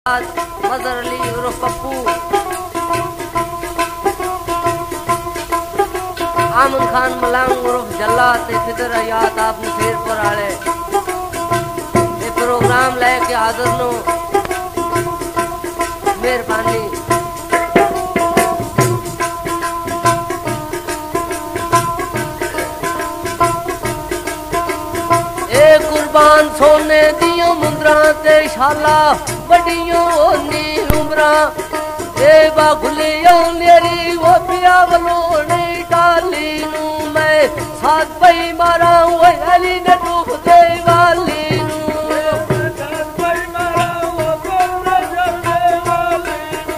मजर अली उर्फ पप्पू, आमन खान मलांग उर्फ जल्ला ते फिदर हयात आप नसीर पर आले ये प्रोग्राम लेके हाजिर नो मेहरबानी। कुर्बान सोने दिया मुंदरा ते शाला बड़ियों होनी उमरा ए बागुलियों मेरी वो पिया वलोने डाली नू मैं साथ पई मारा वो अली ने डूब दे वाली नू साथ पई मारा वो कोना जलदे वाली नू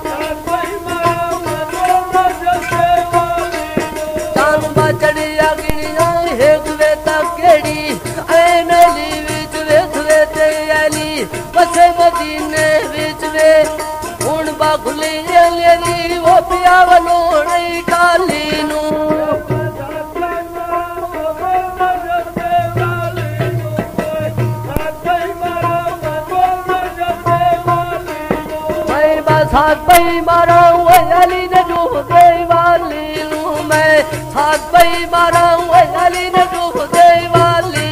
साथ पई मारा वो कोना जलदे वाली नू जान बाचड़ी अगनी है गुवे तक केड़ी नली विच वे ते अली बसे मदीने विच वे हुण बागुली अली वो पिया वलोने डाली नू साथ पई मारा वो अली ने डूब दे वाली नू मैं साथ पई मारा वो अली ने डूब दे वाली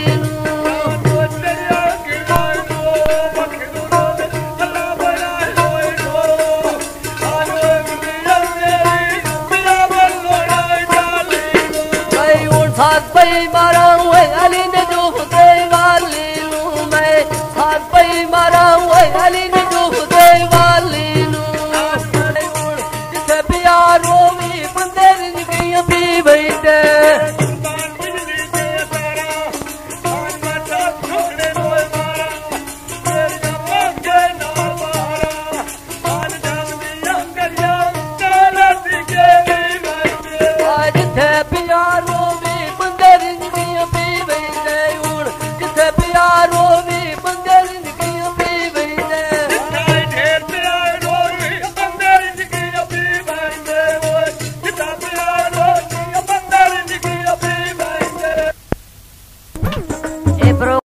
साथ पई मारा हुए अली ने डूब दे वाली नू मैं साथ पई मारा हुए अली ने